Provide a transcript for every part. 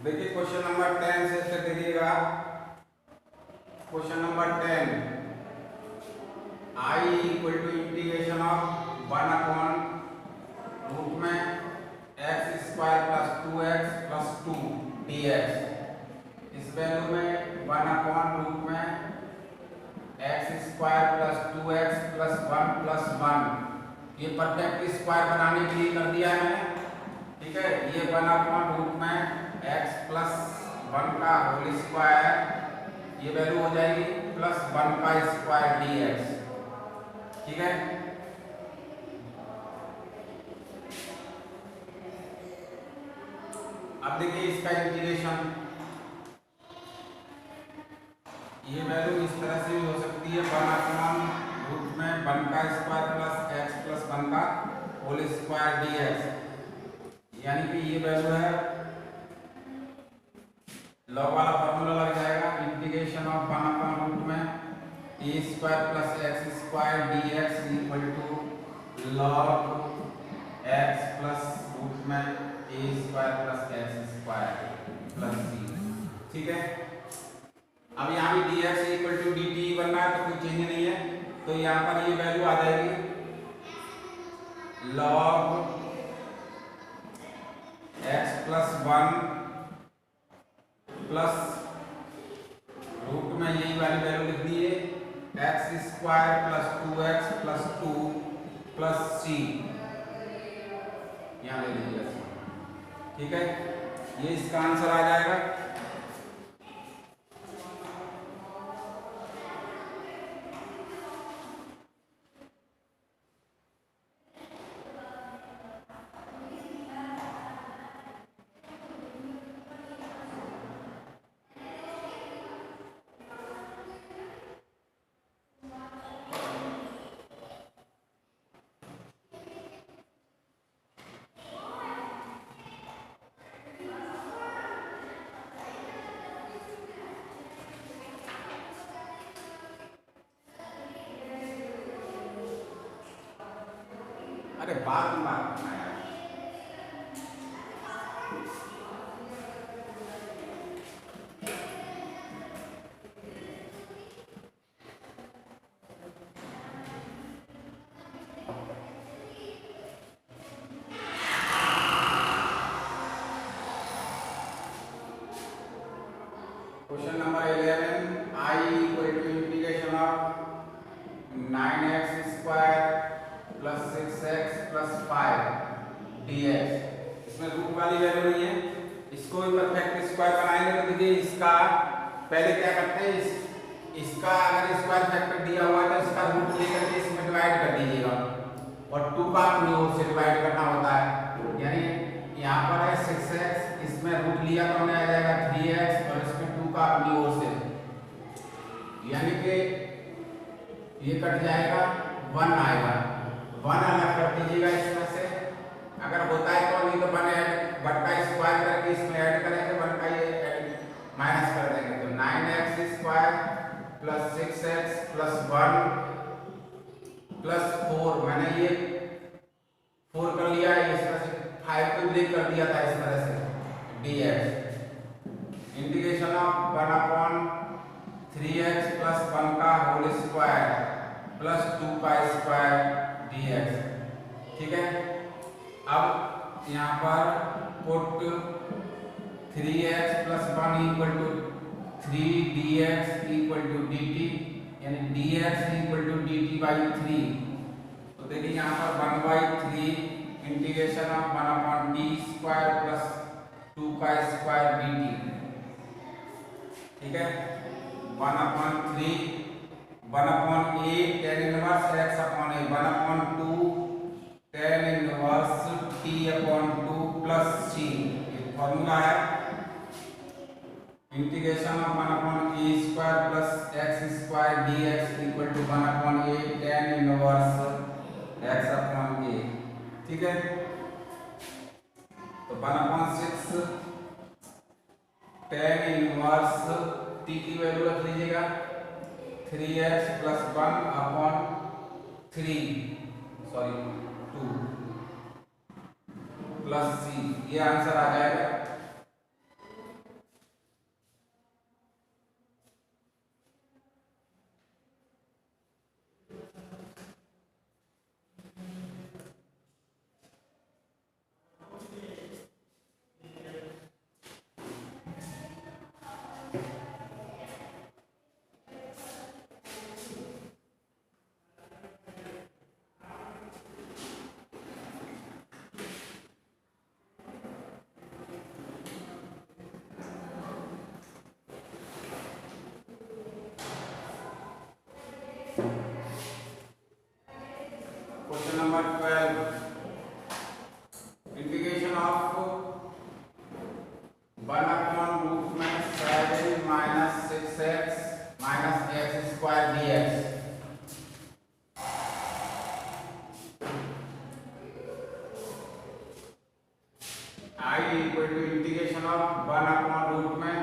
देखिए question number 10 से इससे देखिएगा। Question number 10, I equal to integration of 1 upon root में x square plus 2x plus 2 dx। इस वैल्यू में 1 अपॉन रूट में x square plus 2x plus 1 plus 1 ये परफेक्ट स्क्वायर बनाने के लिए कर दिया है मैंने। ठीक है, ये 1 अपॉन रूट में x प्लस 1 का होल स्क्वायर, ये वैल्यू हो जाएगी प्लस 1 का स्क्वायर dx। ठीक है, अब देखिए इसका इंटीग्रेशन, ये वैल्यू इस तरह से भी हो सकती है 1 अपॉन रूट में 1 का स्क्वायर प्लस x प्लस 1 का होल स्क्वायर dx, यानी कि ये वैल्यू है लॉग वाला फॉर्मूला लग जाएगा इंटीग्रेशन ऑफ 1 अपॉन रूट में a square plus x square dx equal to log x plus root में a square plus x square plus c। ठीक है, अब यहाँ भी dx इक्वल टू dt बनना है तो कोई चेंज नहीं है, तो यहाँ पर ये वैल्यू आ जाएगी log x plus 1 plus root में यही वाली वैल्यू लिख दी है X square plus 2x plus 2 plus c, यहाँ ले लीजिए। ठीक है, ये इसका आंसर आ जाएगा। अरे बात करना है। Question number 11, I equal to integration of 9x square plus 6x plus 5 dx। इसमें रूट वाली वैल्यू नहीं है, इसको भी परफेक्ट स्क्वायर बनाएंगे तो देखिए इसका पहले क्या करते हैं, इसका अगर स्क्वायर फैक्टर दिया हुआ है तो इसका रूट लेकर के इसमें डिवाइड कर दीजिएगा और 2 का अपनी ओर से डिवाइड करना होता है। यानी यहाँ पर है 6x, इसमें रूट लिया तो हमें आ जाएगा 3x और इसमें 2 का अपनी ओर से, यानी कि ये कट जाएगा 1 आएगा, 1 अलग कर दीजिएगा इसमें से। अगर होता है तो नहीं तो 1 का स्क्वायर करके इसमें ऐड करेंगे, 1 का ये माइनस कर देंगे तो 9x square plus 6x plus 1 plus 4, मैंने ये 4 कर लिया है, इस तरह से 5 को ब्रेक कर दिया था इस तरह से dx। Integration of 1 upon 3x plus 1 का होल स्क्वायर प्लस 2 का स्क्वायर dx। ठीक है, अब यहाँ पर put 3x plus 1 equal to 3 dx equal to dt, यानी dx equal to dt by 3। तो देखिए यहाँ पर 1/3 integration of 1 upon d square plus 2 का स्क्वायर dt। ठीक है, 1 upon 3, 1 upon a tan inverse x upon a, 1 upon 2 tan inverse t upon 2 plus c, ये formula है integration of 1 upon a square plus x square dx equal to 1 upon a tan inverse x upon a। ठीक है, तो 1 upon 6 tan inverse t की value रख लीजिएगा 3x plus 1 upon 2 plus c, ये answer आ जाएगा। Equal to integration of 1 upon root में,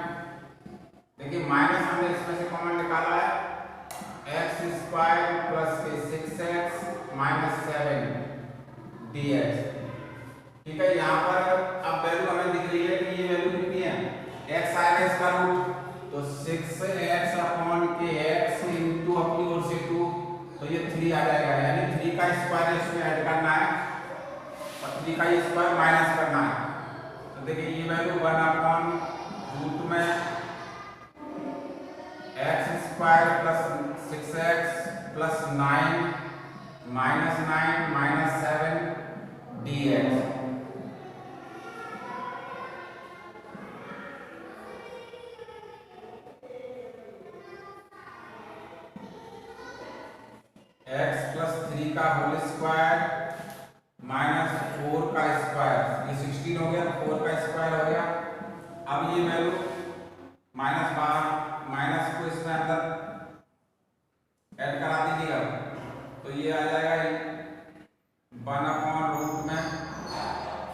देखिए माइनस हमने इसमें से कॉमन निकाला है, X square plus 6x minus 7 dx। ठीक है, यहाँ पर अब वैल्यू हमें दिख रही है कि ये वैल्यू कितनी है, x आएगा इसका रूट, तो 6x अपॉन के x इंटू अपनी ओर से 2, तो ये 3 आ जाएगा, यानी 3 का स्क्वायर इसमें ऐड करना है और 3 का स्क्वायर माइनस करना है। तो देखिए ये वैल्यू 1 अपॉन रूट में x square plus 6x plus 9 minus 9 minus 7 dx। x plus 3 का होल स्क्वायर माइनस 4 का स्क्वायर, ये 16 हो गया, 4 का स्क्वायर हो गया। अब ये वैल्यू माइनस बाहर, माइनस को इसमें अंदर ऐड करा दीजिएगा, तो ये आ जाएगा 1 अपॉन रूट में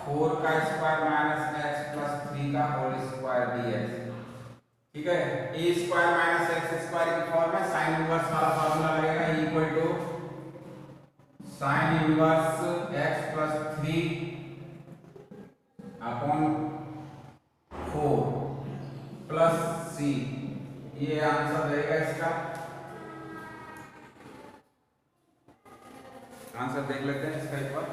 4 का स्क्वायर माइनस x प्लस 3 का होल स्क्वायर dx। ठीक है, a square minus x square की फॉर्म में साइन इनवर्स वाला फॉर्मूला लगेगा, equal to sine inverse x plus 3 upon 4 plus c, ये आंसर रहेगा इसका। आंसर देख लेते हैं इसका एक बार।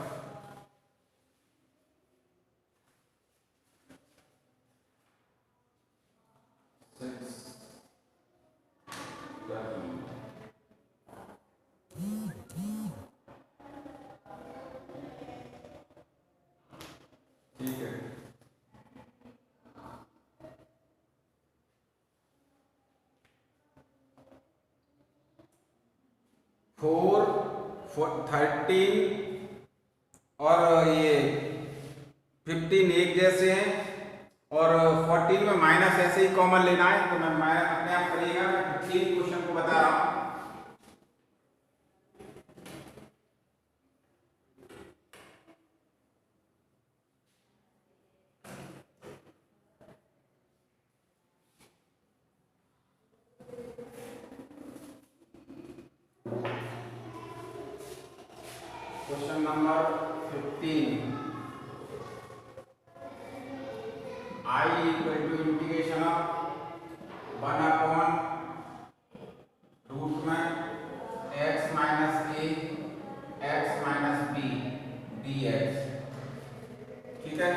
ठीक है, फोर 13 और ये 15 एक जैसे हैं, और 14 में माइनस ऐसे ही कॉमन लेना है, तो मैं अपने आप करिएगा, मैं 15 क्वेश्चन को बता रहा हूं। Question number 15, I equal to integration of 1 upon root में x minus a x minus b dx। ठीक है,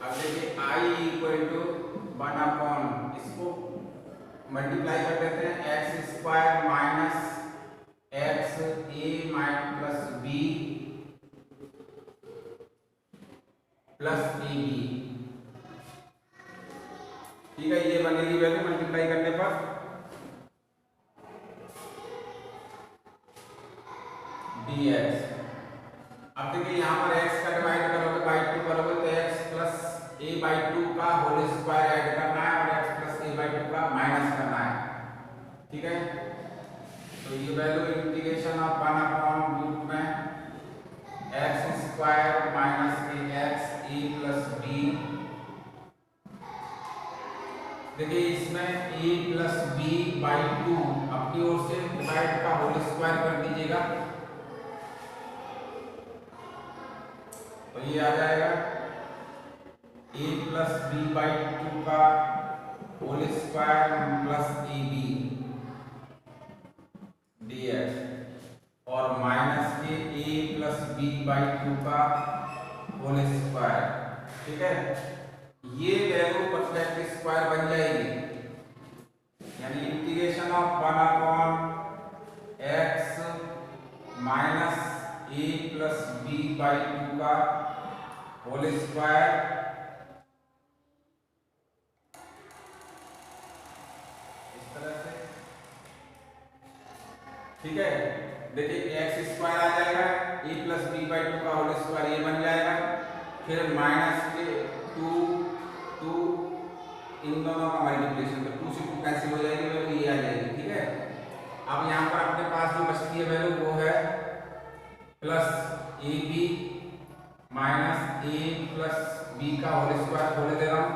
अब देखिए I इक्वल टू 1 अपॉन, इसको मल्टीप्लाई कर देते हैं, x square minus x a minus plus b plus a b. ठीक है, ये बनेगी वैल्यू मल्टीप्लाई करने पर dx। अब देखिए यहाँ पर x का डिवाइड करोगे बाई 2 करोगे, तो x प्लस ए बाई 2 का होल स्क्वायर ऐड करना है और x प्लस ए बाई 2 का माइनस करना है। ठीक है, तो ये value integration of 1 upon root में x square minus x a plus b. देखिए इसमें a प्लस बी बाई 2 अपनी ओर से डिवाइड का होल स्क्वायर कर दीजिएगा, तो ये आ जाएगा a प्लस बी बाई 2 का whole square plus a b dx, और माइनस के a प्लस बी बाई 2 का होल स्क्वायर। ठीक है, ये वैल्यू परफेक्ट स्क्वायर बन जाएगी, यानी integration of 1 upon x minus a plus b by 2 का होल स्क्वायर इस तरह से। ठीक है, देखिए एक्स स्क्वायर आ जाएगा, ए प्लस बी बाई 2 का होल स्क्वायर ये बन जाएगा, फिर माइनस के 2 इन दोनों का मल्टीप्लिकेशन, तो 2 से 2 कैंसिल हो जाएगी, वैल्यू ये आ जाएगी। ठीक है, अब यहाँ पर अपने पास जो बचती है वैल्यू वो है plus a b minus a plus b का होल स्क्वायर खोल दे रहा हूँ,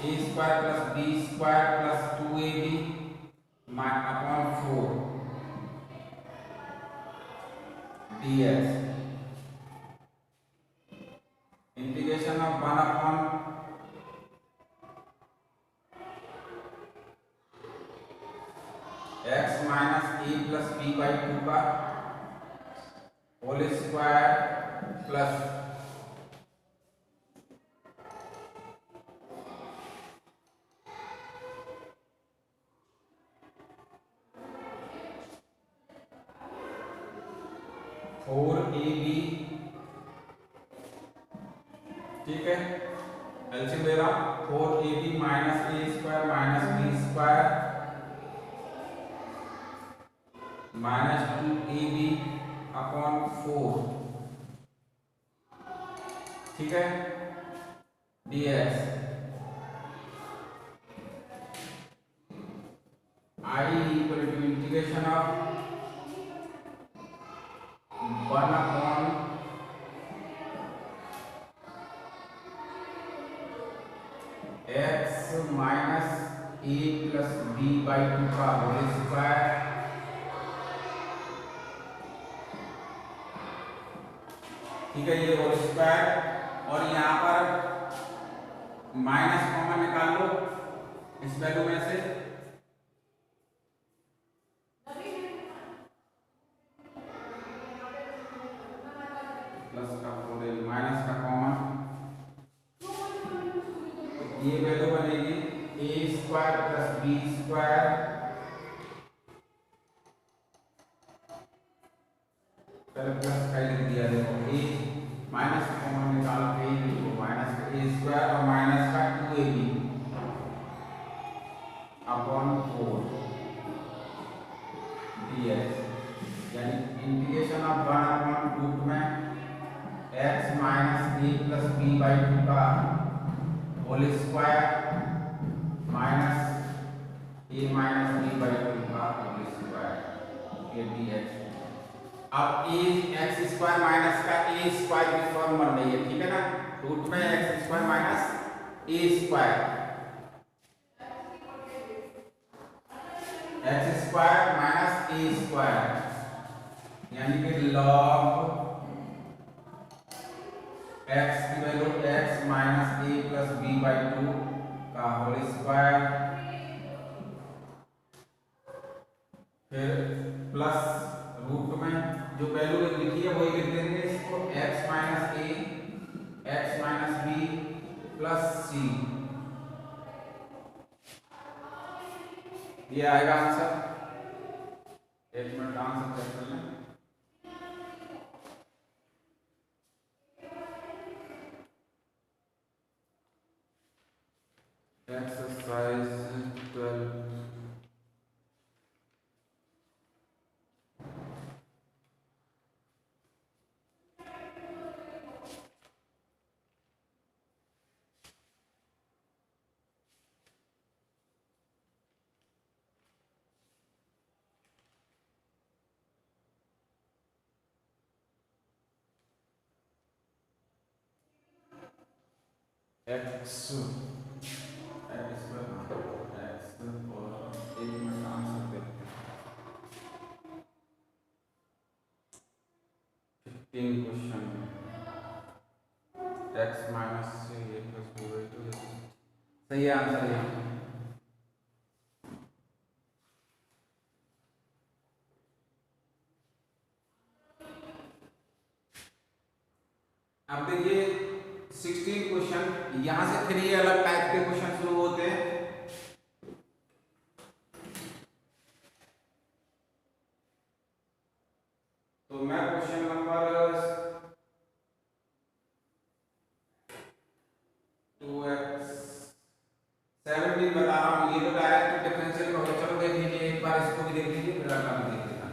a square plus b square plus 2ab upon 4 dx integration of 1 upon x minus a plus b by 2 का होल स्क्वायर प्लस 4ab, ठीक है, LCM ले रहा हूं, 4ab minus a square minus b square minus 2ab upon 4, ठीक है, dx I equal to integration of 1 upon x minus a plus b by 2 का whole square ठीक है, ये होल स्क्वायर और यहाँ पर माइनस कॉमन निकाल लो इस वैल्यू में से, प्लस का माइनस का कॉमन, ये वैल्यू बनेगी ए स्क्वायर प्लस बी स्क्वायर पहले प्लस का लिख दिया, देखो ए माइनस का कॉमन निकाल के ही लिखो, माइनस का ए स्क्वायर और माइनस का 2ab अपॉन 4 dx यानी इंटीग्रेशन ऑफ 1 अपॉन रूट में x minus a plus b by 2 का whole square minus a minus b by 2 का होल स्क्वायर ये dx। अब ए एक्स स्क्वायर माइनस का ए स्क्वायर की फॉर्म बन रही है, ठीक है ना, रूट में x square minus a square, x square minus a square यानी कि लॉग एक्स की value x minus a plus b by 2 का होल स्क्वायर फिर प्लस रूट में जो वैल्यू लिखी है वही लिख देंगे इसको, x माइनस ए एक्स माइनस बी प्लस सी, ये आएगा आंसर। एक मिनट आंसर चेक कर लें, एक्सरसाइज 12 एक्स एक्स और एक मिनट आंसर देखते हैं, 15 क्वेश्चन एक्स माइनस से ए प्लस बी बाई 2 सही आंसर है। अब देखिए 16 क्वेश्चन, यहां से 3 अलग टाइप के क्वेश्चन शुरू होते हैं। तो मैं क्वेश्चन नंबर 17 बता रहा हूँ, ये तो डायरेक्ट डिफरेंशियल में होगा, चलो देख लीजिए एक बार, इसको भी देख लीजिए फिर अगला भी देख लेना।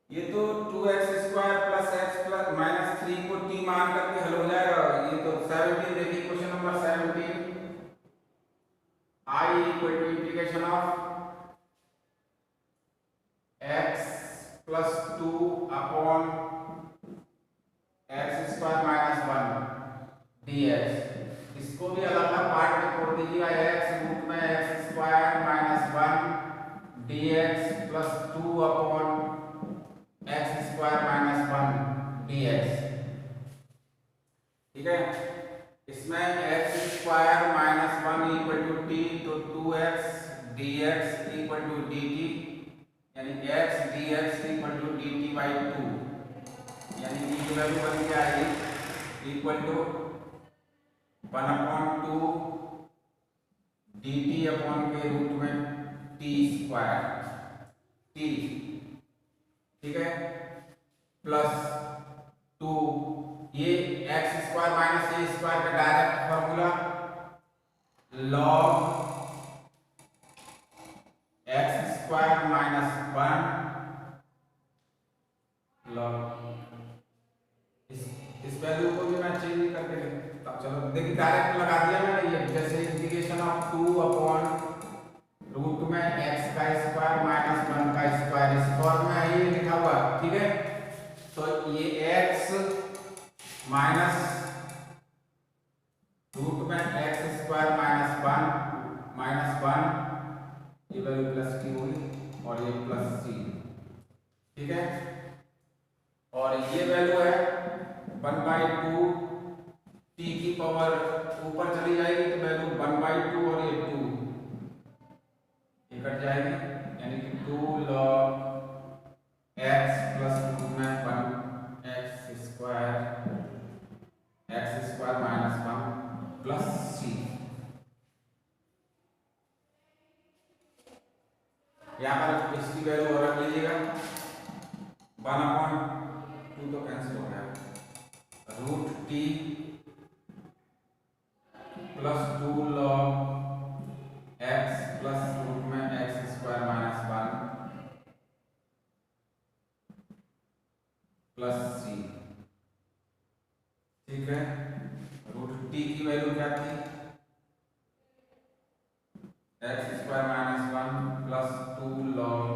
ये तो 2x square plus x plus minus 3 को को टी मान करके हल हो जाएगा। ये तो 17 देखिए question number 17, I equal to integration of x plus 2 upon x square minus 1 dx। इसको भी अलग अलग पार्ट में तोड़ दीजिएगा। x रूट में x square minus 1 dx plus 2 upon x square minus 1 dx। ठीक है, इसमें x square minus 1 equal to t, तो 2x dx equal to dt, यानी x dx equal to dt by 2, यानी की वैल्यू बन जाएगी इक्वल टू 1/2 dt अपॉन के रूट में t स्क्वायर t। ठीक है, प्लस 2, ये x square minus a square का direct formula log x square minus 1 log, इस वैल्यू को भी मैं चेंज करके लिखता। चलो देखिए डायरेक्ट लगा दिया मैंने, ये जैसे इंटीग्रेशन ऑफ 2 अपॉन रूट में एक्स का स्क्वायर माइनस 1 का स्क्वायर, इस फॉर्म में ये लिखा हुआ। ठीक है, तो ये एक्स माइनस रूट में एक्स स्क्वायर माइनस 1 ये वैल्यू प्लस की होगी और ये प्लस सी। ठीक है, और ये वैल्यू है 1/2 टी की पावर ऊपर चली जाएगी तो वैल्यू 1/2 और ये 2 ये कट जाएगी, यानी कि 2 log x प्लस रूट में 1 एक्स स्क्वायर माइनस 1 प्लस सी। यहाँ पर इसकी वैल्यू रख लीजिएगा 1/2 तो कैंसिल हो गया, root t plus 2 log x plus root में x square minus 1 plus c. ठीक है, रूट टी की वैल्यू क्या थी, x square minus 1 plus 2 log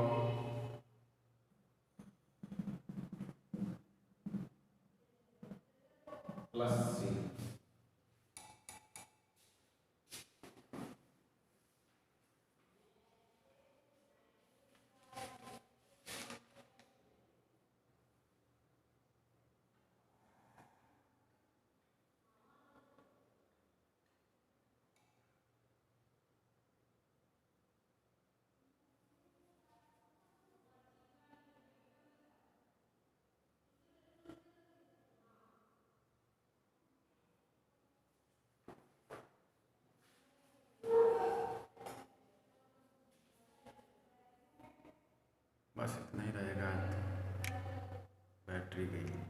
plus c. बस इतना ही रहेगा, बैटरी गई।